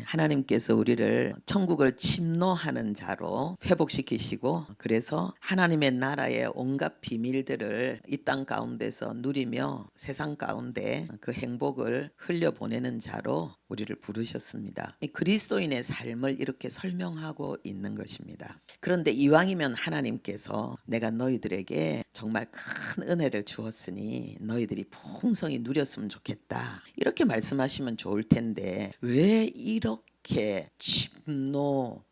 하나님께서 우리를 천국을 침노하는 자로 회복시키시고, 그래서 하나님의 나라의 온갖 비밀들을 이 땅 가운데서 누리며 세상 가운데 그 행복을 흘려보내는 자로 우리를 부르셨습니다. 이 그리스도인의 삶을 이렇게 설명하고 있는 것입니다. 그런데 이왕이면 하나님께서 내가 너희들에게 정말 큰 은혜를 주었으니 너희들이 풍성히 누렸으면 좋겠다, 이렇게 말씀하시면 좋을 텐데 왜 이렇게 침노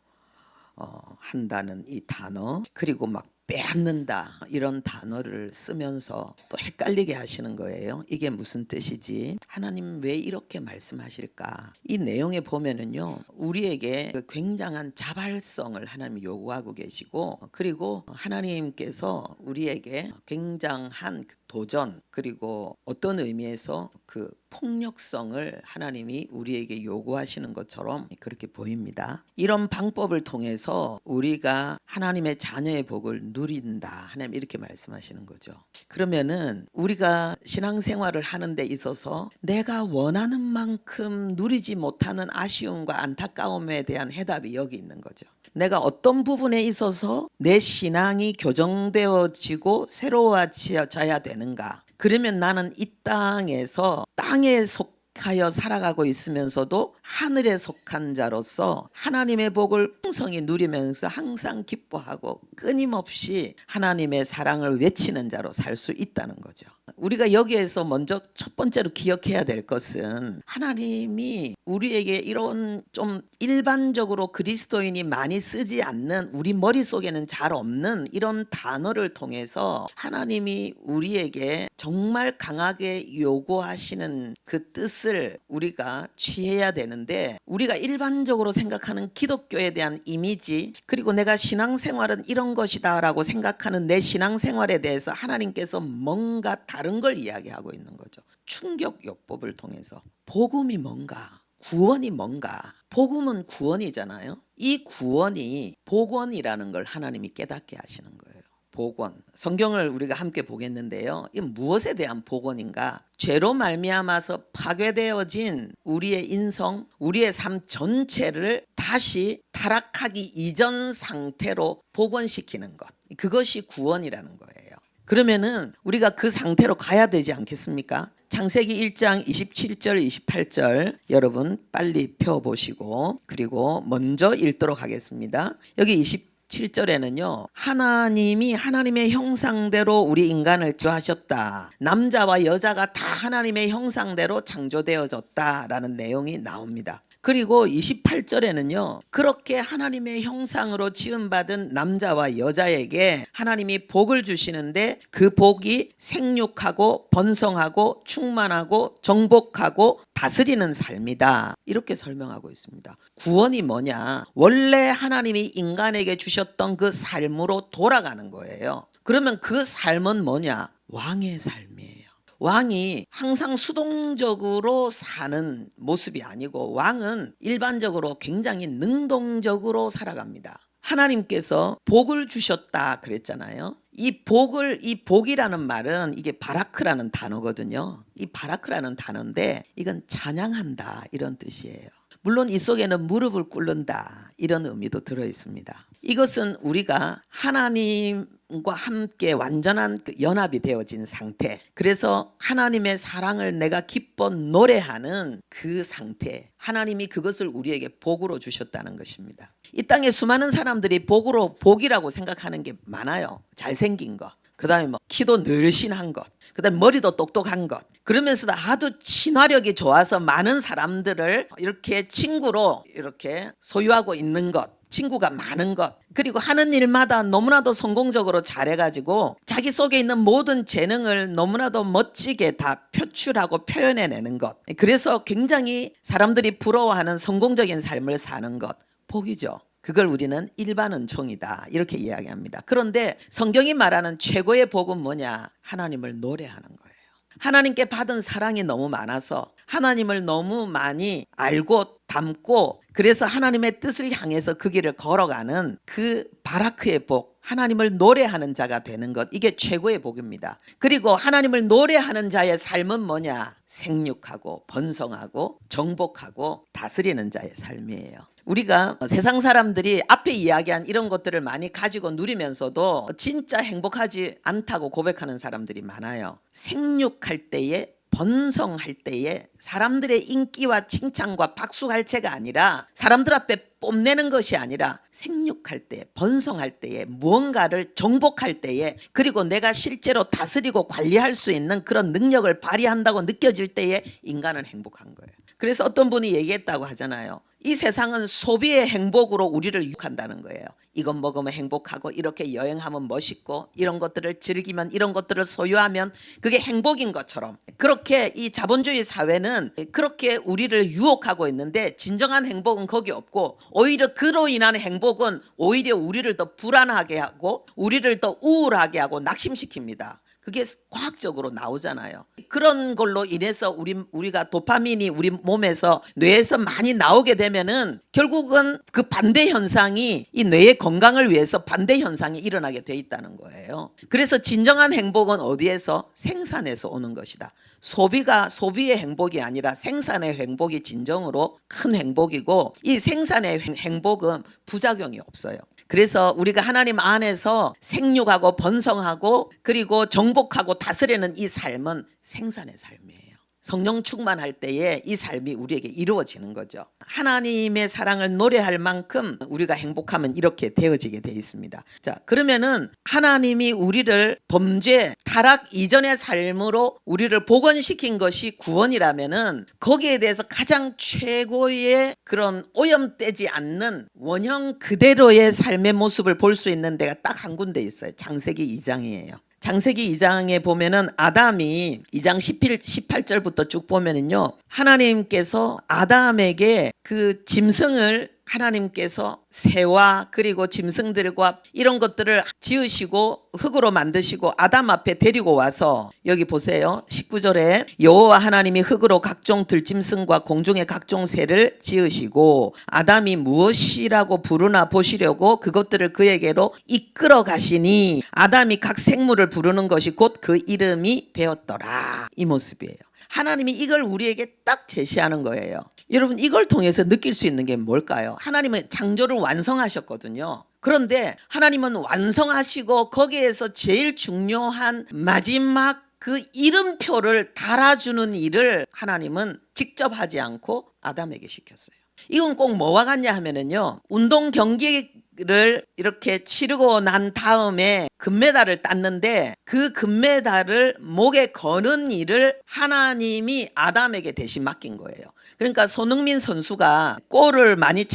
한다는 이 단어, 그리고 막 빼앗는다 이런 단어를 쓰면서 또 헷갈리게 하시는 거예요. 이게 무슨 뜻이지? 하나님 왜 이렇게 말씀하실까? 이 내용에 보면은요, 우리에게 그 굉장한 자발성을 하나님이 요구하고 계시고, 그리고 하나님께서 우리에게 굉장한 도전, 그리고 어떤 의미에서 그 폭력성을 하나님이 우리에게 요구하시는 것처럼 그렇게 보입니다. 이런 방법을 통해서 우리가 하나님의 자녀의 복을 누린다, 하나님 이렇게 말씀하시는 거죠. 그러면은 우리가 신앙생활을 하는 데 있어서 내가 원하는 만큼 누리지 못하는 아쉬움과 안타까움에 대한 해답이 여기 있는 거죠. 내가 어떤 부분에 있어서 내 신앙이 교정되어지고 새로워져야 되는가? 그러면 나는 이 땅에서 땅에 속하여 살아가고 있으면서도 하늘에 속한 자로서 하나님의 복을 풍성히 누리면서 항상 기뻐하고 끊임없이 하나님의 사랑을 외치는 자로 살 수 있다는 거죠. 우리가 여기에서 먼저 첫 번째로 기억해야 될 것은, 하나님이 우리에게 이런 좀 일반적으로 그리스도인이 많이 쓰지 않는, 우리 머릿속에는 잘 없는 이런 단어를 통해서 하나님이 우리에게 정말 강하게 요구하시는 그 뜻을 우리가 취해야 되는데, 우리가 일반적으로 생각하는 기독교에 대한 이미지, 그리고 내가 신앙생활은 이런 것이다 라고 생각하는 내 신앙생활에 대해서 하나님께서 뭔가 다른 걸 이야기하고 있는 거죠. 충격요법을 통해서 복음이 뭔가, 구원이 뭔가. 복음은 구원이잖아요. 이 구원이 복원이라는 걸 하나님이 깨닫게 하시는 거예요. 복원. 성경을 우리가 함께 보겠는데요, 이 무엇에 대한 복원인가? 죄로 말미암아서 파괴되어진 우리의 인성, 우리의 삶 전체를 다시 타락하기 이전 상태로 복원시키는 것, 그것이 구원이라는 거예요. 그러면은 우리가 그 상태로 가야 되지 않겠습니까? 창세기 1장 27절 28절 여러분 빨리 펴보시고, 그리고 먼저 읽도록 하겠습니다. 여기 27절에는요, 하나님이 하나님의 형상대로 우리 인간을 지어하셨다. 남자와 여자가 다 하나님의 형상대로 창조되어졌다라는 내용이 나옵니다. 그리고 28절에는요, 그렇게 하나님의 형상으로 지음받은 남자와 여자에게 하나님이 복을 주시는데, 그 복이 생육하고 번성하고 충만하고 정복하고 다스리는 삶이다, 이렇게 설명하고 있습니다. 구원이 뭐냐? 원래 하나님이 인간에게 주셨던 그 삶으로 돌아가는 거예요. 그러면 그 삶은 뭐냐? 왕의 삶이에요. 왕이 항상 수동적으로 사는 모습이 아니고, 왕은 일반적으로 굉장히 능동적으로 살아갑니다. 하나님께서 복을 주셨다 그랬잖아요. 이 복이라는 말은 이게 바라크라는 단어거든요. 이 바라크라는 단어인데 이건 찬양한다 이런 뜻이에요. 물론 이 속에는 무릎을 꿇는다 이런 의미도 들어 있습니다. 이것은 우리가 하나님과 함께 완전한 연합이 되어진 상태, 그래서 하나님의 사랑을 내가 기뻐 노래하는 그 상태, 하나님이 그것을 우리에게 복으로 주셨다는 것입니다. 이 땅에 수많은 사람들이 복이라고 생각하는 게 많아요. 잘생긴 것, 그 다음에 뭐 키도 늘씬한 것, 그 다음에 머리도 똑똑한 것, 그러면서도 아주 친화력이 좋아서 많은 사람들을 이렇게 친구로 이렇게 소유하고 있는 것, 친구가 많은 것, 그리고 하는 일마다 너무나도 성공적으로 잘해가지고 자기 속에 있는 모든 재능을 너무나도 멋지게 다 표출하고 표현해내는 것, 그래서 굉장히 사람들이 부러워하는 성공적인 삶을 사는 것, 복이죠. 그걸 우리는 일반 은총이다 이렇게 이야기합니다. 그런데 성경이 말하는 최고의 복은 뭐냐? 하나님을 노래하는 거예요. 하나님께 받은 사랑이 너무 많아서 하나님을 너무 많이 알고 담고 그래서 하나님의 뜻을 향해서 그 길을 걸어가는 그 바라크의 복, 하나님을 노래하는 자가 되는 것, 이게 최고의 복입니다. 그리고 하나님을 노래하는 자의 삶은 뭐냐? 생육하고 번성하고 정복하고 다스리는 자의 삶이에요. 우리가 세상 사람들이 앞에 이야기한 이런 것들을 많이 가지고 누리면서도 진짜 행복하지 않다고 고백하는 사람들이 많아요. 생육할 때에, 번성할 때에 사람들의 인기와 칭찬과 박수갈채가 아니라, 사람들 앞에 뽐내는 것이 아니라 생육할 때, 번성할 때에, 무언가를 정복할 때에, 그리고 내가 실제로 다스리고 관리할 수 있는 그런 능력을 발휘한다고 느껴질 때에 인간은 행복한 거예요. 그래서 어떤 분이 얘기했다고 하잖아요. 이 세상은 소비의 행복으로 우리를 유혹한다는 거예요. 이것 먹으면 행복하고, 이렇게 여행하면 멋있고, 이런 것들을 즐기면, 이런 것들을 소유하면 그게 행복인 것처럼, 그렇게 이 자본주의 사회는 그렇게 우리를 유혹하고 있는데, 진정한 행복은 거기 없고, 오히려 그로 인한 행복은 오히려 우리를 더 불안하게 하고 우리를 더 우울하게 하고 낙심시킵니다. 그게 과학적으로 나오잖아요. 그런 걸로 인해서 우리가 도파민이 우리 몸에서, 뇌에서 많이 나오게 되면은 결국은 그 반대 현상이, 이 뇌의 건강을 위해서 반대 현상이 일어나게 돼 있다는 거예요. 그래서 진정한 행복은 어디에서? 생산에서 오는 것이다. 소비의 행복이 아니라 생산의 행복이 진정으로 큰 행복이고, 이 생산의 행복은 부작용이 없어요. 그래서 우리가 하나님 안에서 생육하고 번성하고 그리고 정복하고 다스리는 이 삶은 생산의 삶이에요. 성령 충만할 때에 이 삶이 우리에게 이루어지는 거죠. 하나님의 사랑을 노래할 만큼 우리가 행복하면 이렇게 되어지게 돼 있습니다. 자, 그러면은 하나님이 우리를 범죄, 타락 이전의 삶으로 우리를 복원시킨 것이 구원이라면은, 거기에 대해서 가장 최고의 그런 오염되지 않는 원형 그대로의 삶의 모습을 볼 수 있는 데가 딱 한 군데 있어요. 창세기 2장이에요. 창세기 2장에 보면은 아담이 2장 18절부터 쭉 보면은요, 하나님께서 아담에게 그 짐승을, 하나님께서 새와 그리고 짐승들과 이런 것들을 지으시고 흙으로 만드시고 아담 앞에 데리고 와서, 여기 보세요. 19절에 여호와 하나님이 흙으로 각종 들짐승과 공중의 각종 새를 지으시고 아담이 무엇이라고 부르나 보시려고 그것들을 그에게로 이끌어 가시니 아담이 각 생물을 부르는 것이 곧 그 이름이 되었더라. 이 모습이에요. 하나님이 이걸 우리에게 딱 제시하는 거예요. 여러분, 이걸 통해서 느낄 수 있는 게 뭘까요? 하나님은 창조를 완성하셨거든요. 그런데 하나님은 완성하시고 거기에서 제일 중요한 마지막 그 이름표를 달아주는 일을 하나님은 직접 하지 않고 아담에게 시켰어요. 이건 꼭 뭐와 같냐 하면은요, 운동 경기를 이렇게 치르고 난 다음에 금메달을 땄는데 그 금메달을 목에 거는 일을 하나님이 아담에게 대신 맡긴 거예요. 그러니까 손흥민 선수가 골을 많이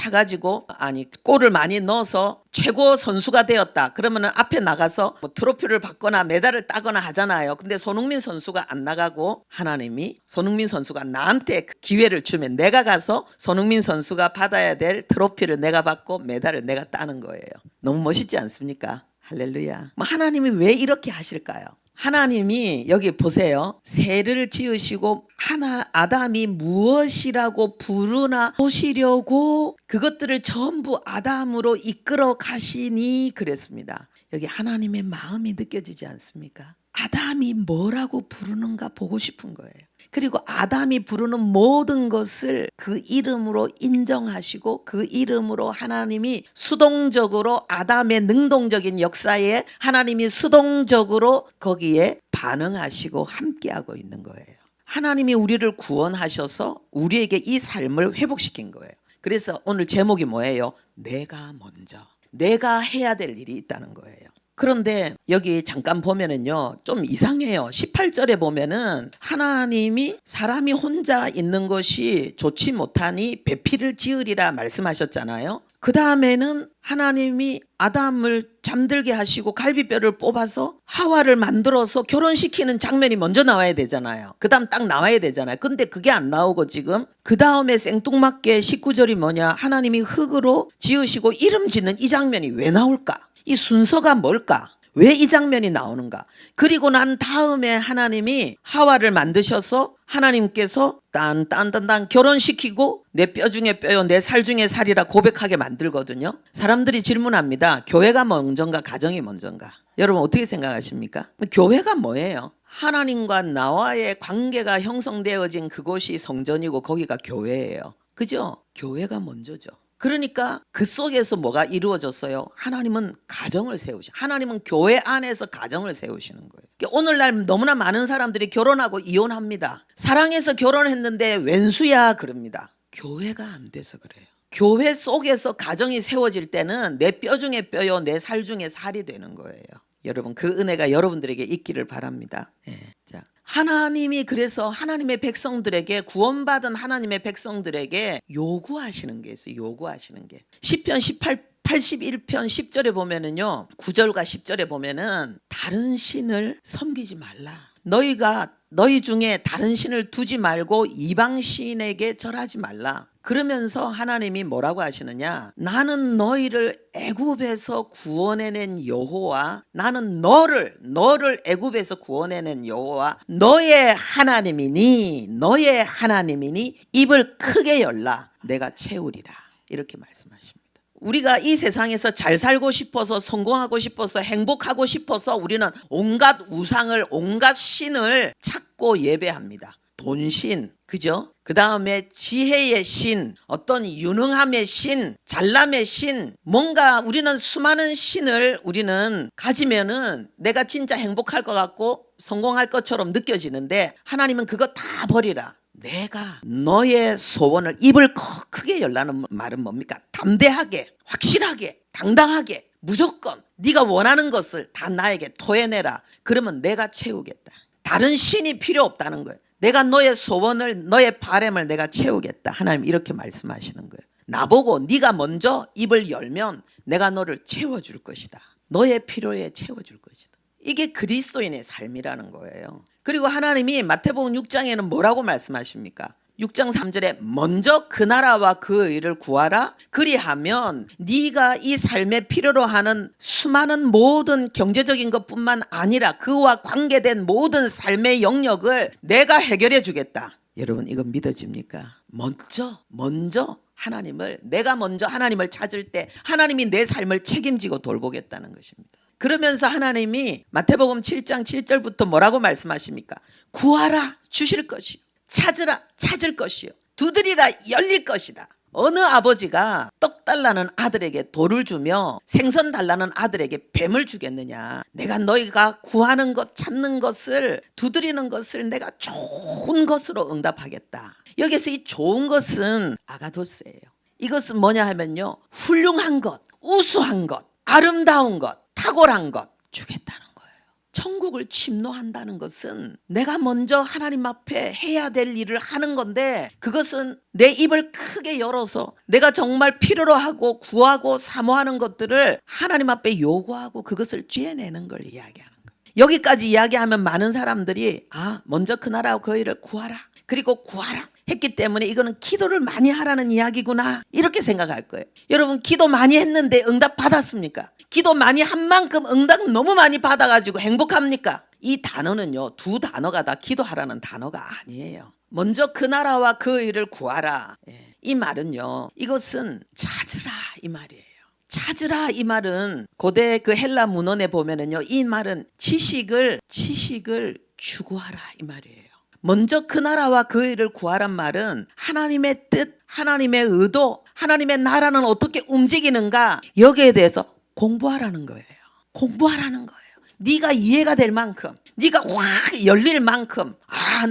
넣어서 최고 선수가 되었다. 그러면은 앞에 나가서 뭐 트로피를 받거나 메달을 따거나 하잖아요. 근데 손흥민 선수가 안 나가고 하나님이 손흥민 선수가 나한테 기회를 주면 내가 가서 손흥민 선수가 받아야 될 트로피를 내가 받고 메달을 내가 따는 거예요. 너무 멋있지 않습니까? 할렐루야. 하나님이 왜 이렇게 하실까요? 하나님이 여기 보세요. 새를 지으시고 아담이 무엇이라고 부르나 보시려고 그것들을 전부 아담으로 이끌어 가시니 그랬습니다. 여기 하나님의 마음이 느껴지지 않습니까? 아담이 뭐라고 부르는가 보고 싶은 거예요. 그리고 아담이 부르는 모든 것을 그 이름으로 인정하시고 그 이름으로 하나님이 수동적으로 아담의 능동적인 역사에 하나님이 수동적으로 거기에 반응하시고 함께하고 있는 거예요. 하나님이 우리를 구원하셔서 우리에게 이 삶을 회복시킨 거예요. 그래서 오늘 제목이 뭐예요? 내가 먼저. 내가 해야 될 일이 있다는 거예요. 그런데 여기 잠깐 보면은요, 좀 이상해요. 18절에 보면은 하나님이 사람이 혼자 있는 것이 좋지 못하니 배필을 지으리라 말씀하셨잖아요. 그 다음에는 하나님이 아담을 잠들게 하시고 갈비뼈를 뽑아서 하와를 만들어서 결혼시키는 장면이 먼저 나와야 되잖아요. 그 다음 딱 나와야 되잖아요. 근데 그게 안 나오고 지금 그 다음에 생뚱맞게 19절이 뭐냐, 하나님이 흙으로 지으시고 이름 짓는 이 장면이 왜 나올까? 이 순서가 뭘까? 왜 이 장면이 나오는가? 그리고 난 다음에 하나님이 하와를 만드셔서 하나님께서 딴딴딴딴 결혼시키고 내 뼈 중에 뼈요 내 살 중에 살이라 고백하게 만들거든요. 사람들이 질문합니다. 교회가 먼저인가 가정이 먼저인가? 여러분 어떻게 생각하십니까? 교회가 뭐예요? 하나님과 나와의 관계가 형성되어진 그곳이 성전이고 거기가 교회예요. 그죠? 교회가 먼저죠. 그러니까 그 속에서 뭐가 이루어졌어요? 하나님은 가정을 세우시. 하나님은 교회 안에서 가정을 세우시는 거예요. 오늘날 너무나 많은 사람들이 결혼하고 이혼합니다. 사랑해서 결혼했는데 왼수야 그럽니다. 교회가 안 돼서 그래요. 교회 속에서 가정이 세워질 때는 내 뼈 중에 뼈요 내 살 중에 살이 되는 거예요. 여러분 그 은혜가 여러분들에게 있기를 바랍니다. 자, 하나님이 그래서 하나님의 백성들에게 구원받은 하나님의 백성들에게 요구하시는 게 있어요. 요구하시는 게 시편 81편 10절에 보면은요 9절과 10절에 보면은 다른 신을 섬기지 말라. 너희 중에 다른 신을 두지 말고 이방 신에게 절하지 말라. 그러면서 하나님이 뭐라고 하시느냐? 나는 너희를 애굽에서 구원해낸 여호와, 나는 너를 애굽에서 구원해낸 여호와 너의 하나님이니 입을 크게 열라 내가 채우리라. 이렇게 말씀하십니다. 우리가 이 세상에서 잘 살고 싶어서 성공하고 싶어서 행복하고 싶어서 우리는 온갖 우상을 온갖 신을 찾고 예배합니다. 돈신, 그죠? 그 다음에 지혜의 신, 어떤 유능함의 신, 잘남의 신, 뭔가 우리는 수많은 신을 우리는 가지면은 내가 진짜 행복할 것 같고 성공할 것처럼 느껴지는데 하나님은 그거 다 버리라. 내가 너의 소원을 입을 크게 열라는 말은 뭡니까? 담대하게, 확실하게, 당당하게, 무조건 네가 원하는 것을 다 나에게 토해내라. 그러면 내가 채우겠다. 다른 신이 필요 없다는 거예요. 내가 너의 소원을 너의 바람을 내가 채우겠다. 하나님 이렇게 말씀하시는 거예요. 나보고 네가 먼저 입을 열면 내가 너를 채워줄 것이다. 너의 필요에 채워줄 것이다. 이게 그리스도인의 삶이라는 거예요. 그리고 하나님이 마태복음 6장에는 뭐라고 말씀하십니까? 6장 3절에 먼저 그 나라와 그 의를 구하라. 그리하면 네가 이 삶에 필요로 하는 수많은 모든 경제적인 것뿐만 아니라 그와 관계된 모든 삶의 영역을 내가 해결해 주겠다. 여러분 이건 믿어집니까? 먼저 하나님을 내가 먼저 하나님을 찾을 때 하나님이 내 삶을 책임지고 돌보겠다는 것입니다. 그러면서 하나님이 마태복음 7장 7절부터 뭐라고 말씀하십니까? 구하라 주실 것이요. 찾으라 찾을 것이요. 두드리라 열릴 것이다. 어느 아버지가 떡 달라는 아들에게 돌을 주며 생선 달라는 아들에게 뱀을 주겠느냐. 내가 너희가 구하는 것 찾는 것을 두드리는 것을 내가 좋은 것으로 응답하겠다. 여기서 이 좋은 것은 아가도스예요. 이것은 뭐냐 하면요 훌륭한 것, 우수한 것, 아름다운 것, 탁월한 것 주겠다는 거예요. 천국을 침노한다는 것은 내가 먼저 하나님 앞에 해야 될 일을 하는 건데 그것은 내 입을 크게 열어서 내가 정말 필요로 하고 구하고 사모하는 것들을 하나님 앞에 요구하고 그것을 쥐어내는 걸 이야기하는 거예요. 여기까지 이야기하면 많은 사람들이 먼저 그 나라와 그 일을 구하라. 그리고 구하라 했기 때문에 이거는 기도를 많이 하라는 이야기구나 이렇게 생각할 거예요. 여러분 기도 많이 했는데 응답 받았습니까? 기도 많이 한 만큼 응답 너무 많이 받아가지고 행복합니까? 이 단어는요 두 단어가 다 기도하라는 단어가 아니에요. 먼저 그 나라와 그 일을 구하라. 이 말은요 이것은 찾으라 이 말이에요. 찾으라 이 말은 고대 그 헬라 문헌에 보면은요 이 말은 지식을 추구하라 이 말이에요. 먼저 그 나라와 그 일을 구하란 말은 하나님의 뜻, 하나님의 의도, 하나님의 나라는 어떻게 움직이는가 여기에 대해서 공부하라는 거예요. 공부하라는 거예요. 네가 이해가 될 만큼, 네가 확 열릴 만큼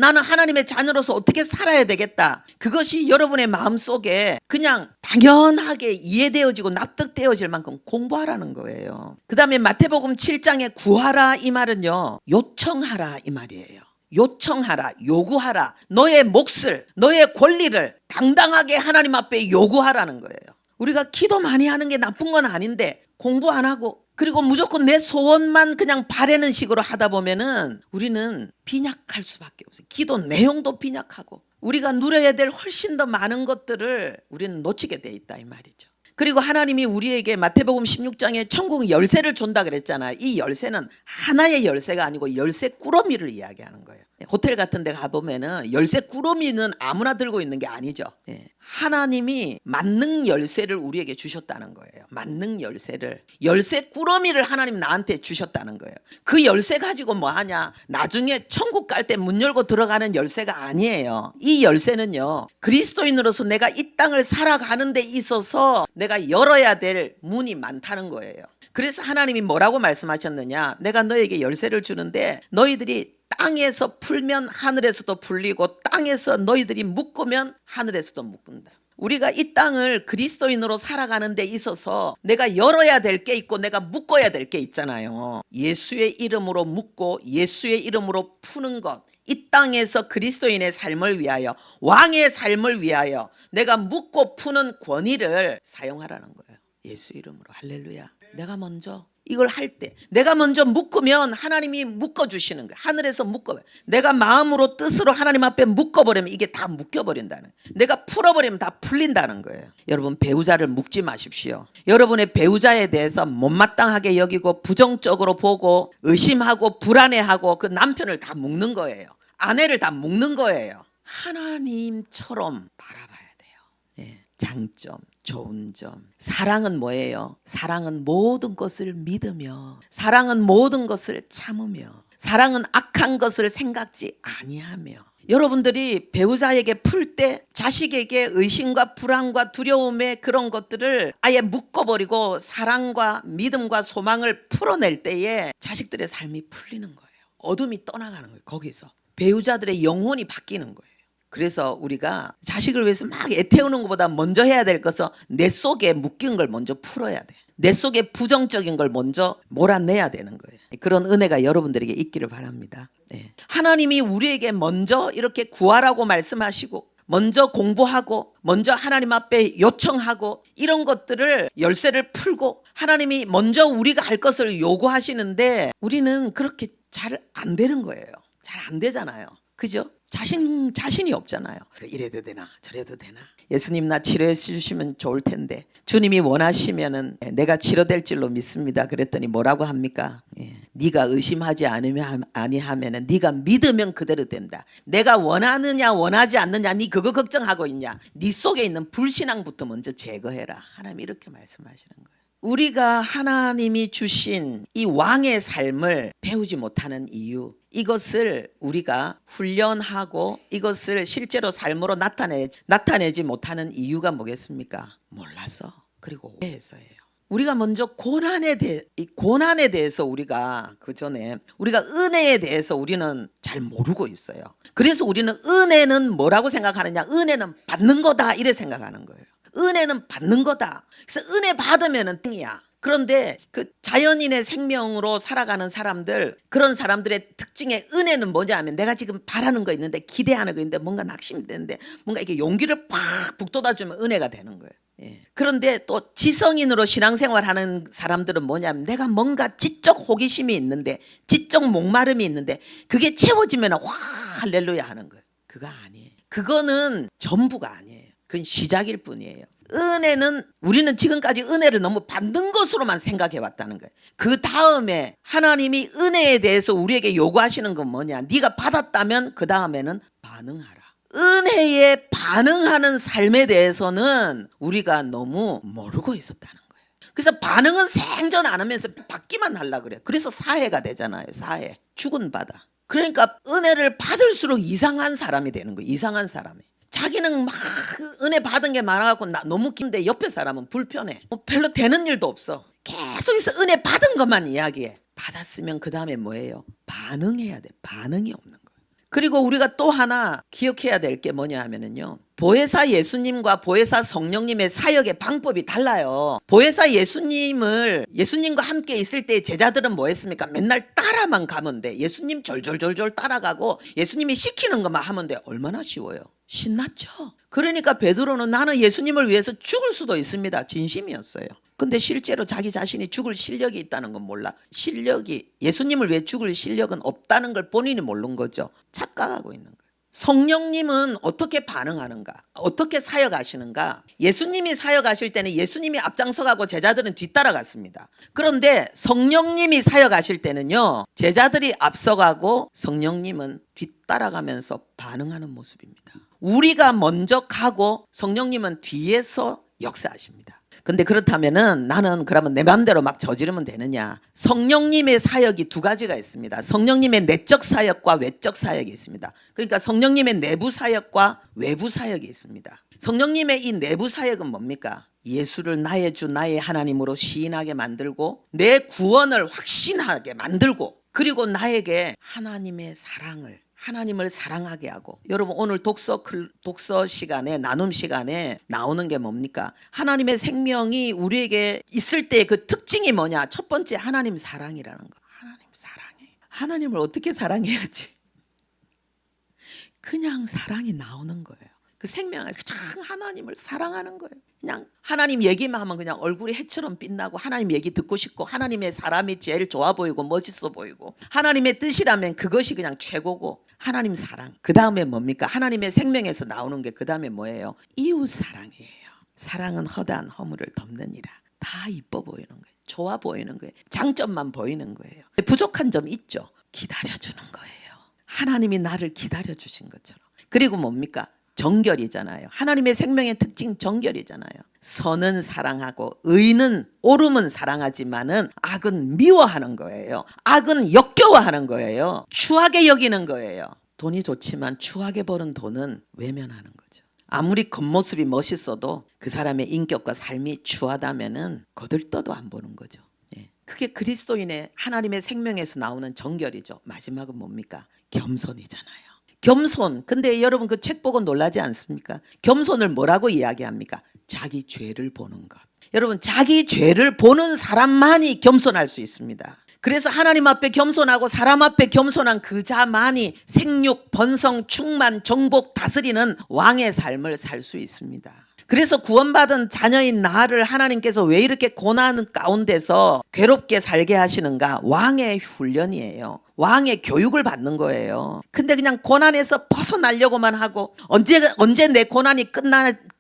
나는 하나님의 자녀로서 어떻게 살아야 되겠다. 그것이 여러분의 마음속에 그냥 당연하게 이해되어지고 납득되어질 만큼 공부하라는 거예요. 그 다음에 마태복음 7장에 구하라 이 말은요 요청하라 이 말이에요. 요청하라, 요구하라. 너의 몫을, 너의 권리를 당당하게 하나님 앞에 요구하라는 거예요. 우리가 기도 많이 하는 게 나쁜 건 아닌데 공부 안 하고 그리고 무조건 내 소원만 그냥 바라는 식으로 하다 보면은 우리는 빈약할 수밖에 없어요. 기도 내용도 빈약하고 우리가 누려야 될 훨씬 더 많은 것들을 우리는 놓치게 돼 있다 이 말이죠. 그리고 하나님이 우리에게 마태복음 16장에 천국 열쇠를 준다 그랬잖아요. 이 열쇠는 하나의 열쇠가 아니고 열쇠 꾸러미를 이야기하는 거예요. 호텔 같은 데 가보면은 열쇠 꾸러미는 아무나 들고 있는 게 아니죠. 하나님이 만능 열쇠를 우리에게 주셨다는 거예요. 만능 열쇠를. 열쇠 꾸러미를 하나님 나한테 주셨다는 거예요. 그 열쇠 가지고 뭐 하냐? 나중에 천국 갈 때 문 열고 들어가는 열쇠가 아니에요. 이 열쇠는요, 그리스도인으로서 내가 이 땅을 살아가는 데 있어서 내가 열어야 될 문이 많다는 거예요. 그래서 하나님이 뭐라고 말씀하셨느냐? 내가 너에게 열쇠를 주는데 너희들이 땅에서 풀면 하늘에서도 풀리고 땅에서 너희들이 묶으면 하늘에서도 묶는다. 우리가 이 땅을 그리스도인으로 살아가는 데 있어서 내가 열어야 될 게 있고 내가 묶어야 될 게 있잖아요. 예수의 이름으로 묶고 예수의 이름으로 푸는 것. 이 땅에서 그리스도인의 삶을 위하여, 왕의 삶을 위하여 내가 묶고 푸는 권위를 사용하라는 거예요. 예수 이름으로. 할렐루야. 내가 먼저 이걸 할 때 내가 먼저 묶으면 하나님이 묶어주시는 거예요. 하늘에서 묶어요. 내가 마음으로 뜻으로 하나님 앞에 묶어버리면 이게 다 묶여버린다는 거예요. 내가 풀어버리면 다 풀린다는 거예요. 여러분, 배우자를 묶지 마십시오. 여러분의 배우자에 대해서 못마땅하게 여기고 부정적으로 보고 의심하고 불안해하고 그 남편을 다 묶는 거예요. 아내를 다 묶는 거예요. 하나님처럼 바라봐야 돼요. 장점, 좋은 점. 사랑은 뭐예요? 사랑은 모든 것을 믿으며, 사랑은 모든 것을 참으며, 사랑은 악한 것을 생각지 아니하며. 여러분들이 배우자에게 풀 때 자식에게 의심과 불안과 두려움의 그런 것들을 아예 묶어버리고 사랑과 믿음과 소망을 풀어낼 때에 자식들의 삶이 풀리는 거예요. 어둠이 떠나가는 거예요. 거기서 배우자들의 영혼이 바뀌는 거예요. 그래서 우리가 자식을 위해서 막 애태우는 것보다 먼저 해야 될 것은 내 속에 묶인 걸 먼저 풀어야 돼. 내 속에 부정적인 걸 먼저 몰아내야 되는 거예요. 그런 은혜가 여러분들에게 있기를 바랍니다. 하나님이 우리에게 먼저 이렇게 구하라고 말씀하시고, 먼저 공부하고, 먼저 하나님 앞에 요청하고, 이런 것들을 열쇠를 풀고 하나님이 먼저 우리가 할 것을 요구하시는데 우리는 그렇게 잘 안 되는 거예요. 잘 안 되잖아요. 그죠? 자신이 없잖아요. 이래도 되나 저래도 되나. 예수님 나 치료해 주시면 좋을 텐데 주님이 원하시면은 내가 치료될 줄로 믿습니다. 그랬더니 뭐라고 합니까? 네가 의심하지 아니하면은 네가 믿으면 그대로 된다. 내가 원하느냐 원하지 않느냐 네 그거 걱정하고 있냐. 네 속에 있는 불신앙부터 먼저 제거해라. 하나님이 이렇게 말씀하시는 거예요. 우리가 하나님이 주신 이 왕의 삶을 배우지 못하는 이유, 이것을 우리가 훈련하고 이것을 실제로 삶으로 나타내지 못하는 이유가 뭐겠습니까? 몰라서, 그리고 오해해서예요. 우리가 먼저 고난에 대해서 우리가 그 전에 우리가 은혜에 대해서 우리는 잘 모르고 있어요. 그래서 우리는 은혜는 뭐라고 생각하느냐? 은혜는 받는 거다 이래 생각하는 거예요. 은혜는 받는 거다. 그래서 은혜 받으면은 땡이야. 그런데 그 자연인의 생명으로 살아가는 사람들, 그런 사람들의 특징의 은혜는 뭐냐 하면 내가 지금 바라는 거 있는데, 기대하는 거 있는데, 뭔가 낙심이 되는데 뭔가 이렇게 용기를 팍 북돋아주면 은혜가 되는 거예요. 그런데 또 지성인으로 신앙생활하는 사람들은 뭐냐면 내가 뭔가 지적 호기심이 있는데, 지적 목마름이 있는데 그게 채워지면 와 할렐루야 하는 거예요. 그거 아니에요. 그거는 전부가 아니에요. 그건 시작일 뿐이에요. 은혜는, 우리는 지금까지 은혜를 너무 받는 것으로만 생각해 왔다는 거예요. 그 다음에 하나님이 은혜에 대해서 우리에게 요구하시는 건 뭐냐? 네가 받았다면 그 다음에는 반응하라. 은혜에 반응하는 삶에 대해서는 우리가 너무 모르고 있었다는 거예요. 그래서 반응은 생전 안 하면서 받기만 하려고 그래요. 그래서 사해가 되잖아요. 사해. 죽은 바다. 그러니까 은혜를 받을수록 이상한 사람이 되는 거예요. 이상한 사람이. 자기는 막 은혜 받은 게 많아갖고 너무 긴데 옆에 사람은 불편해. 별로 되는 일도 없어. 계속해서 은혜 받은 것만 이야기해. 받았으면 그 다음에 뭐예요? 반응해야 돼. 반응이 없는 거예요. 그리고 우리가 또 하나 기억해야 될 게 뭐냐 하면은요, 보혜사 예수님과 보혜사 성령님의 사역의 방법이 달라요. 보혜사 예수님과 함께 있을 때 제자들은 뭐 했습니까? 맨날 따라만 가면 돼. 예수님 졸졸졸졸 따라가고 예수님이 시키는 것만 하면 돼. 얼마나 쉬워요. 신났죠. 그러니까 베드로는 나는 예수님을 위해서 죽을 수도 있습니다. 진심이었어요. 근데 실제로 자기 자신이 죽을 실력이 있다는 건 몰라. 예수님을 위해 죽을 실력은 없다는 걸 본인이 모르는 거죠. 착각하고 있는 거예요. 성령님은 어떻게 반응하는가? 어떻게 사역하시는가? 예수님이 사역하실 때는 예수님이 앞장서가고 제자들은 뒤따라갔습니다. 그런데 성령님이 사역하실 때는요, 제자들이 앞서가고 성령님은 뒤따라가면서 반응하는 모습입니다. 우리가 먼저 가고 성령님은 뒤에서 역사하십니다. 근데 그렇다면은 나는 그러면 내 마음대로 막 저지르면 되느냐? 성령님의 사역이 두 가지가 있습니다. 성령님의 내적 사역과 외적 사역이 있습니다. 그러니까 성령님의 내부 사역과 외부 사역이 있습니다. 성령님의 이 내부 사역은 뭡니까? 예수를 나의 주 나의 하나님으로 시인하게 만들고 내 구원을 확신하게 만들고 그리고 나에게 하나님을 사랑하게 하고, 여러분 오늘 독서 시간에 나눔 시간에 나오는 게 뭡니까? 하나님의 생명이 우리에게 있을 때 그 특징이 뭐냐? 첫 번째 하나님 사랑이라는 거. 하나님 사랑해. 하나님을 어떻게 사랑해야지? 그냥 사랑이 나오는 거예요. 그 생명을 그냥 하나님을 사랑하는 거예요. 그냥 하나님 얘기만 하면 그냥 얼굴이 해처럼 빛나고 하나님 얘기 듣고 싶고 하나님의 사람이 제일 좋아 보이고 멋있어 보이고 하나님의 뜻이라면 그것이 그냥 최고고 하나님 사랑. 그 다음에 뭡니까? 하나님의 생명에서 나오는 게 그 다음에 뭐예요? 이웃 사랑이에요. 사랑은 허다한 허물을 덮느니라. 다 이뻐 보이는 거예요. 좋아 보이는 거예요. 장점만 보이는 거예요. 부족한 점 있죠? 기다려주는 거예요. 하나님이 나를 기다려주신 것처럼. 그리고 뭡니까? 정결이잖아요. 하나님의 생명의 특징 정결이잖아요. 선은 사랑하고 의는 옳음은 사랑하지만은 악은 미워하는 거예요. 악은 역겨워하는 거예요. 추하게 여기는 거예요. 돈이 좋지만 추하게 버는 돈은 외면하는 거죠. 아무리 겉모습이 멋있어도 그 사람의 인격과 삶이 추하다면은 거들떠도 안 보는 거죠. 그게 그리스도인의 하나님의 생명에서 나오는 정결이죠. 마지막은 뭡니까? 겸손이잖아요. 겸손. 근데 여러분 그 책 보고 놀라지 않습니까? 겸손을 뭐라고 이야기합니까? 자기 죄를 보는 것. 여러분 자기 죄를 보는 사람만이 겸손할 수 있습니다. 그래서 하나님 앞에 겸손하고 사람 앞에 겸손한 그 자만이 생육, 번성, 충만, 정복, 다스리는 왕의 삶을 살 수 있습니다. 그래서 구원받은 자녀인 나를 하나님께서 왜 이렇게 고난 가운데서 괴롭게 살게 하시는가? 왕의 훈련이에요. 왕의 교육을 받는 거예요. 근데 그냥 고난에서 벗어나려고만 하고 언제 내 고난이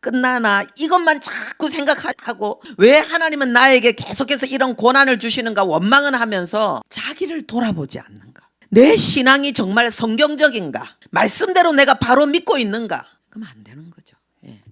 끝나나 이것만 자꾸 생각하고 왜 하나님은 나에게 계속해서 이런 고난을 주시는가 원망은 하면서 자기를 돌아보지 않는가? 내 신앙이 정말 성경적인가? 말씀대로 내가 바로 믿고 있는가? 그럼 안 되는 거죠.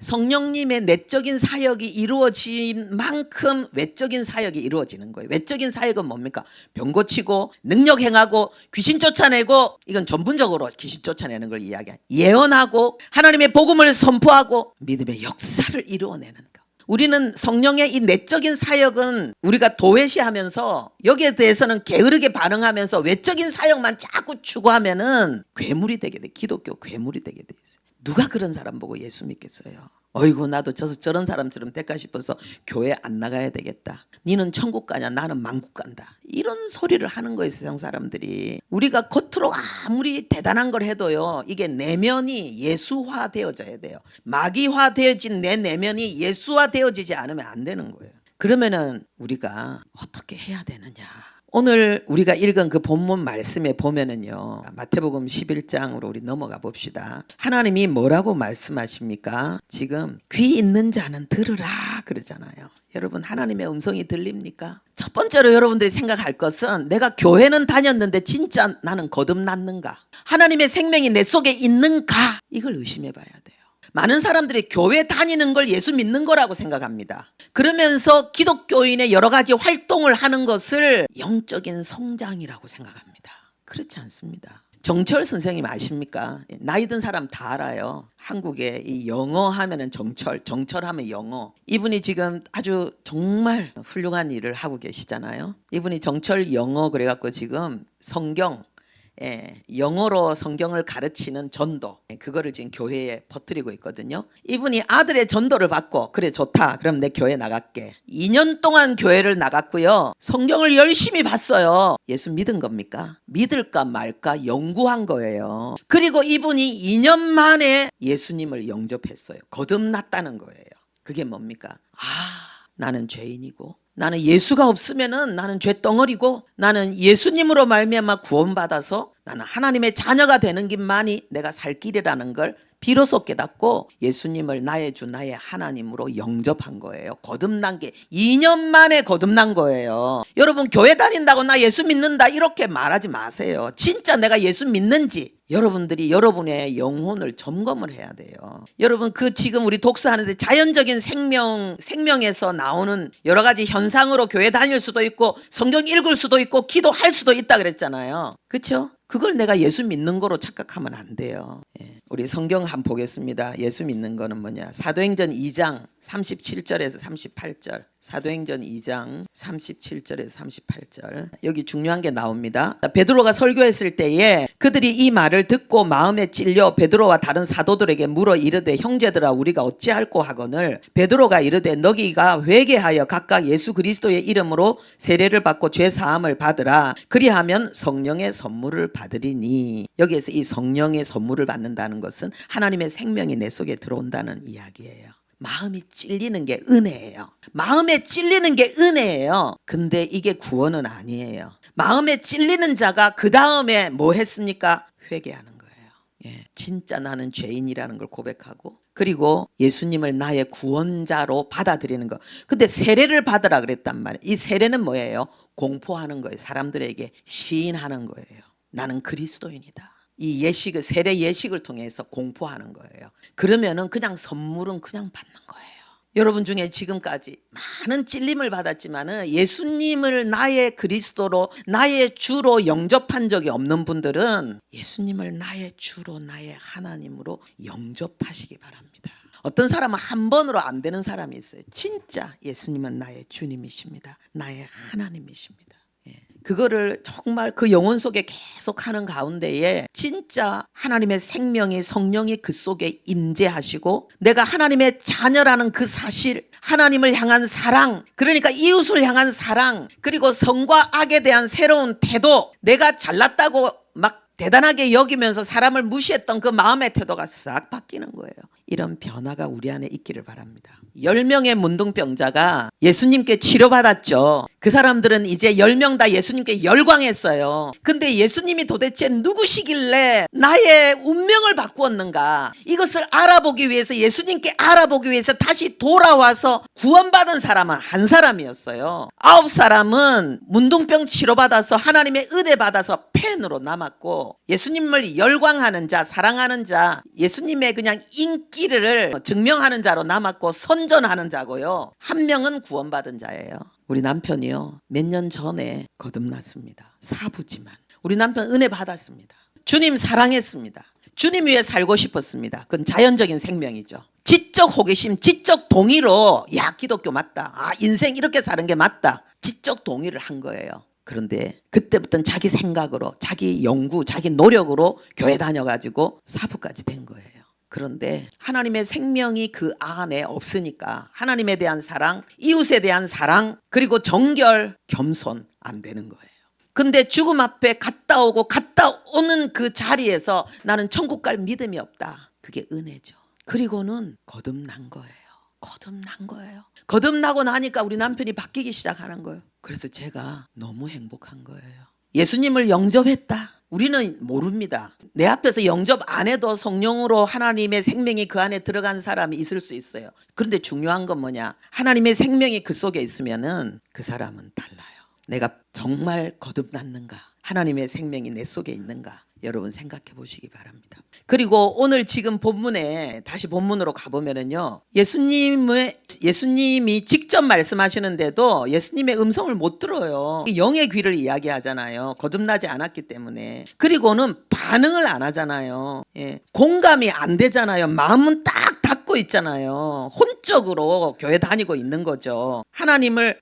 성령님의 내적인 사역이 이루어진 만큼 외적인 사역이 이루어지는 거예요. 외적인 사역은 뭡니까? 병 고치고 능력 행하고 귀신 쫓아내고, 이건 전문적으로 귀신 쫓아내는 걸 이야기해요. 예언하고 하나님의 복음을 선포하고 믿음의 역사를 이루어내는 거. 우리는 성령의 이 내적인 사역은 우리가 도외시하면서 여기에 대해서는 게으르게 반응하면서 외적인 사역만 자꾸 추구하면은 괴물이 되게 돼. 기독교 괴물이 되게 돼 있어요. 누가 그런 사람 보고 예수 믿겠어요? 어이구 나도 저런 사람처럼 될까 싶어서 교회 안 나가야 되겠다. 니는 천국 가냐? 나는 만국 간다. 이런 소리를 하는 거예요, 세상 사람들이. 우리가 겉으로 아무리 대단한 걸 해도요, 이게 내면이 예수화 되어져야 돼요. 마귀화 되어진 내 내면이 예수화 되어지지 않으면 안 되는 거예요. 그러면은 우리가 어떻게 해야 되느냐? 오늘 우리가 읽은 그 본문 말씀에 보면은요, 마태복음 11장으로 우리 넘어가 봅시다. 하나님이 뭐라고 말씀하십니까? 지금 귀 있는 자는 들으라 그러잖아요. 여러분 하나님의 음성이 들립니까? 첫 번째로 여러분들이 생각할 것은 내가 교회는 다녔는데 진짜 나는 거듭났는가? 하나님의 생명이 내 속에 있는가? 이걸 의심해 봐야 돼요. 많은 사람들이 교회 다니는 걸 예수 믿는 거라고 생각합니다. 그러면서 기독교인의 여러 가지 활동을 하는 것을 영적인 성장이라고 생각합니다. 그렇지 않습니다. 정철 선생님 아십니까? 나이 든 사람 다 알아요. 한국에 이 영어 하면은 정철 하면 영어. 이분이 지금 아주 정말 훌륭한 일을 하고 계시잖아요. 이분이 정철 영어 그래갖고 지금 성경, 영어로 성경을 가르치는 전도, 그거를 지금 교회에 퍼뜨리고 있거든요. 이분이 아들의 전도를 받고 그래 좋다 그럼 내 교회 나갈게. 2년 동안 교회를 나갔고요. 성경을 열심히 봤어요. 예수 믿은 겁니까? 믿을까 말까 연구한 거예요. 그리고 이분이 2년 만에 예수님을 영접했어요. 거듭났다는 거예요. 그게 뭡니까? 나는 죄인이고, 나는 예수가 없으면은 나는 죄덩어리고, 나는 예수님으로 말미암아 구원받아서 나는 하나님의 자녀가 되는 길만이 내가 살 길이라는 걸 비로소 깨닫고 예수님을 나의 주 나의 하나님으로 영접한 거예요. 거듭난 게 2년 만에 거듭난 거예요. 여러분, 교회 다닌다고 나 예수 믿는다 이렇게 말하지 마세요. 진짜 내가 예수 믿는지 여러분들이 여러분의 영혼을 점검을 해야 돼요. 여러분, 그 지금 우리 독서하는데 자연적인 생명에서 나오는 여러 가지 현상으로 교회 다닐 수도 있고 성경 읽을 수도 있고 기도할 수도 있다 그랬잖아요. 그렇죠? 그걸 내가 예수 믿는 거로 착각하면 안 돼요. 예. 우리 성경 한번 보겠습니다. 예수 믿는 거는 뭐냐? 사도행전 2장 37절에서 38절. 사도행전 2장 37절에서 38절. 여기 중요한 게 나옵니다. 베드로가 설교했을 때에 그들이 이 말을 듣고 마음에 찔려 베드로와 다른 사도들에게 물어 이르되 형제들아 우리가 어찌할꼬 하거늘 베드로가 이르되 너희가 회개하여 각각 예수 그리스도의 이름으로 세례를 받고 죄 사함을 받으라. 그리하면 성령의 선물을 받으리니. 여기에서 이 성령의 선물을 받는다는 것은 하나님의 생명이 내 속에 들어온다는 이야기예요. 마음이 찔리는 게 은혜예요. 마음에 찔리는 게 은혜예요. 근데 이게 구원은 아니에요. 마음에 찔리는 자가 그 다음에 뭐 했습니까? 회개하는 거예요. 예, 진짜 나는 죄인이라는 걸 고백하고 그리고 예수님을 나의 구원자로 받아들이는 거. 근데 세례를 받으라 그랬단 말이에요. 이 세례는 뭐예요? 공포하는 거예요. 사람들에게 시인하는 거예요. 나는 그리스도인이다. 이 예식을 세례 예식을 통해서 공포하는 거예요. 그러면은 그냥 선물은 그냥 받는 거예요. 여러분 중에 지금까지 많은 찔림을 받았지만은 예수님을 나의 그리스도로 나의 주로 영접한 적이 없는 분들은 예수님을 나의 주로 나의 하나님으로 영접하시기 바랍니다. 어떤 사람은 한 번으로 안 되는 사람이 있어요. 진짜 예수님은 나의 주님이십니다. 나의 하나님이십니다. 그거를 정말 그 영혼 속에 계속 하는 가운데에 진짜 하나님의 생명이 성령이 그 속에 임재하시고 내가 하나님의 자녀라는 그 사실, 하나님을 향한 사랑, 그러니까 이웃을 향한 사랑, 그리고 성과 악에 대한 새로운 태도, 내가 잘났다고 막 대단하게 여기면서 사람을 무시했던 그 마음의 태도가 싹 바뀌는 거예요. 이런 변화가 우리 안에 있기를 바랍니다. 10명의 문둥병자가 예수님께 치료받았죠. 그 사람들은 이제 10명 다 예수님께 열광했어요. 근데 예수님이 도대체 누구시길래 나의 운명을 바꾸었는가? 이것을 알아보기 위해서 예수님께 알아보기 위해서 다시 돌아와서 구원받은 사람은 한 사람이었어요. 9사람은 문둥병 치료받아서 하나님의 은혜 받아서 팬으로 남았고 예수님을 열광하는 자, 사랑하는 자, 예수님의 그냥 인기를 증명하는 자로 남았고 선전하는 자고요. 한 명은 구원받은 자예요. 우리 남편이요. 몇 년 전에 거듭났습니다. 사부지만. 우리 남편 은혜 받았습니다. 주님 사랑했습니다. 주님 위해 살고 싶었습니다. 그건 자연적인 생명이죠. 지적 호기심, 지적 동의로 야 기독교 맞다. 아 인생 이렇게 사는 게 맞다. 지적 동의를 한 거예요. 그런데 그때부터는 자기 생각으로 자기 연구 자기 노력으로 교회 다녀가지고 사부까지 된 거예요. 그런데 하나님의 생명이 그 안에 없으니까 하나님에 대한 사랑, 이웃에 대한 사랑, 그리고 정결, 겸손 안 되는 거예요. 근데 죽음 앞에 갔다 오고 갔다 오는 그 자리에서 나는 천국 갈 믿음이 없다. 그게 은혜죠. 그리고는 거듭난 거예요. 거듭난 거예요. 거듭나고 나니까 우리 남편이 바뀌기 시작하는 거예요. 그래서 제가 너무 행복한 거예요. 예수님을 영접했다. 우리는 모릅니다. 내 앞에서 영접 안 해도 성령으로 하나님의 생명이 그 안에 들어간 사람이 있을 수 있어요. 그런데 중요한 건 뭐냐? 하나님의 생명이 그 속에 있으면은 그 사람은 달라요. 내가 정말 거듭났는가? 하나님의 생명이 내 속에 있는가? 여러분 생각해 보시기 바랍니다. 그리고 오늘 지금 본문에 다시 본문으로 가보면은요. 예수님이 직접 말씀하시는데도 예수님의 음성을 못 들어요. 영의 귀를 이야기하잖아요. 거듭나지 않았기 때문에. 그리고는 반응을 안 하잖아요. 예. 공감이 안 되잖아요. 마음은 딱 닫고 있잖아요. 혼적으로 교회 다니고 있는 거죠. 하나님을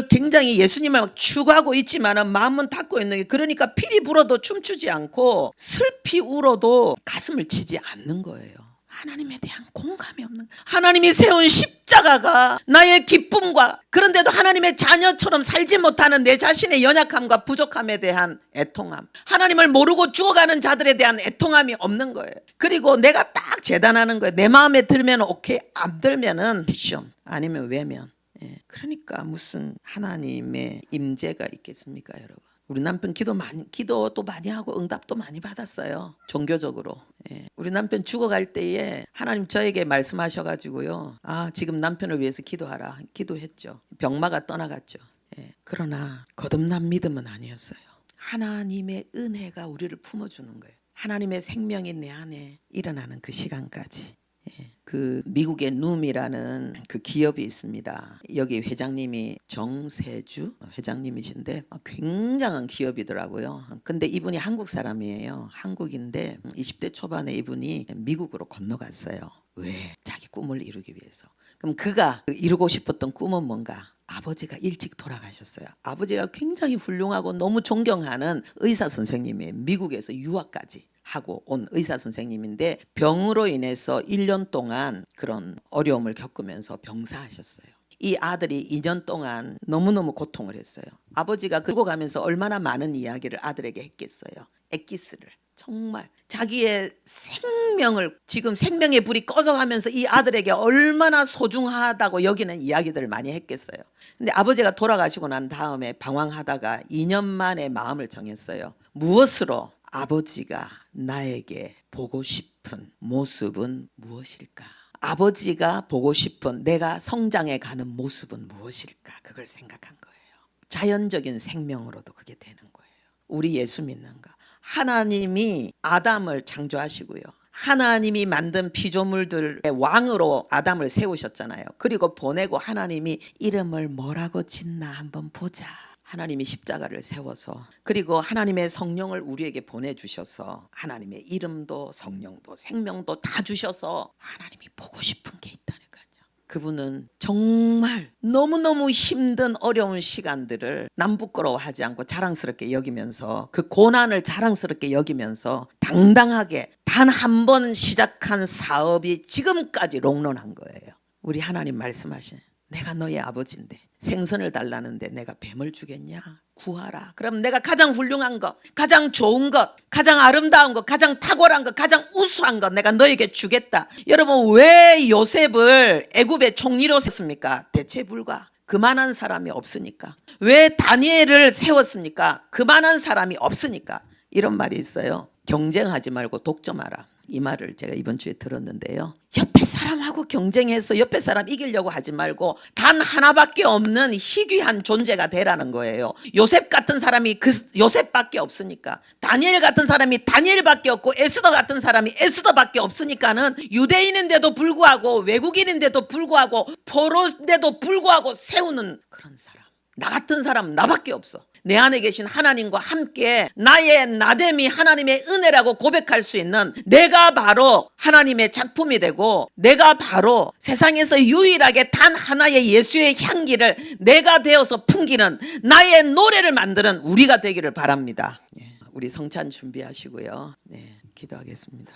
굉장히 예수님을 막 추구하고 있지만은 마음은 닫고 있는 게 그러니까 피리 불어도 춤추지 않고 슬피 울어도 가슴을 치지 않는 거예요. 하나님에 대한 공감이 없는 하나님이 세운 십자가가 나의 기쁨과 그런데도 하나님의 자녀처럼 살지 못하는 내 자신의 연약함과 부족함에 대한 애통함 하나님을 모르고 죽어가는 자들에 대한 애통함이 없는 거예요. 그리고 내가 딱 재단하는 거예요. 내 마음에 들면 오케이 안 들면은 패션 아니면 외면 예, 그러니까 무슨 하나님의 임재가 있겠습니까, 여러분? 우리 남편 기도도 많이 하고 응답도 많이 받았어요. 종교적으로. 예, 우리 남편 죽어갈 때에 하나님 저에게 말씀하셔가지고요. 아, 지금 남편을 위해서 기도하라. 기도했죠. 병마가 떠나갔죠. 예, 그러나 거듭난 믿음은 아니었어요. 하나님의 은혜가 우리를 품어주는 거예요. 하나님의 생명이 내 안에 일어나는 그 시간까지. 예, 그 미국의 눔이라는 그 기업이 있습니다. 여기 회장님이 정세주 회장님이신데 굉장한 기업이더라고요. 근데 이분이 한국 사람이에요. 한국인데 20대 초반에 이분이 미국으로 건너갔어요. 왜? 자기 꿈을 이루기 위해서. 그럼 그가 이루고 싶었던 꿈은 뭔가? 아버지가 일찍 돌아가셨어요. 아버지가 굉장히 훌륭하고 너무 존경하는 의사 선생님이에요. 미국에서 유학까지 하고 온 의사 선생님인데 병으로 인해서 1년 동안 그런 어려움을 겪으면서 병사하셨어요. 이 아들이 2년 동안 너무너무 고통을 했어요. 아버지가 죽어가면서 얼마나 많은 이야기를 아들에게 했겠어요. 엑기스를. 정말 자기의 생명을 지금 생명의 불이 꺼져가면서 이 아들에게 얼마나 소중하다고 여기는 이야기들을 많이 했겠어요. 근데 아버지가 돌아가시고 난 다음에 방황하다가 2년 만에 마음을 정했어요. 무엇으로 아버지가 나에게 보고 싶은 모습은 무엇일까? 아버지가 보고 싶은 내가 성장해 가는 모습은 무엇일까? 그걸 생각한 거예요. 자연적인 생명으로도 그게 되는 거예요. 우리 예수 믿는가? 하나님이 아담을 창조하시고요. 하나님이 만든 피조물들의 왕으로 아담을 세우셨잖아요. 그리고 보내고 하나님이 이름을 뭐라고 짓나 한번 보자. 하나님이 십자가를 세워서 그리고 하나님의 성령을 우리에게 보내주셔서 하나님의 이름도 성령도 생명도 다 주셔서 하나님이 보고 싶은 게 있다니까요. 그분은 정말 너무너무 힘든 어려운 시간들을 남 부끄러워하지 않고 자랑스럽게 여기면서 그 고난을 자랑스럽게 여기면서 당당하게 단 한 번 시작한 사업이 지금까지 롱런한 거예요. 우리 하나님 말씀하신 내가 너의 아버지인데 생선을 달라는데 내가 뱀을 주겠냐? 구하라. 그럼 내가 가장 훌륭한 것, 가장 좋은 것, 가장 아름다운 것, 가장 탁월한 것, 가장 우수한 것 내가 너에게 주겠다. 여러분 왜 요셉을 애굽의 총리로 세웠습니까? 대체 불가. 그만한 사람이 없으니까. 왜 다니엘을 세웠습니까? 그만한 사람이 없으니까. 이런 말이 있어요. 경쟁하지 말고 독점하라. 이 말을 제가 이번 주에 들었는데요. 옆에 사람하고 경쟁해서 옆에 사람 이기려고 하지 말고 단 하나밖에 없는 희귀한 존재가 되라는 거예요. 요셉 같은 사람이 그 요셉밖에 없으니까, 다니엘 같은 사람이 다니엘밖에 없고 에스더 같은 사람이 에스더밖에 없으니까는 유대인인데도 불구하고 외국인인데도 불구하고 포로인데도 불구하고 세우는 그런 사람. 나 같은 사람 나밖에 없어. 내 안에 계신 하나님과 함께 나의 나됨이 하나님의 은혜라고 고백할 수 있는 내가 바로 하나님의 작품이 되고 내가 바로 세상에서 유일하게 단 하나의 예수의 향기를 내가 되어서 풍기는 나의 노래를 만드는 우리가 되기를 바랍니다. 우리 성찬 준비하시고요. 네, 기도하겠습니다.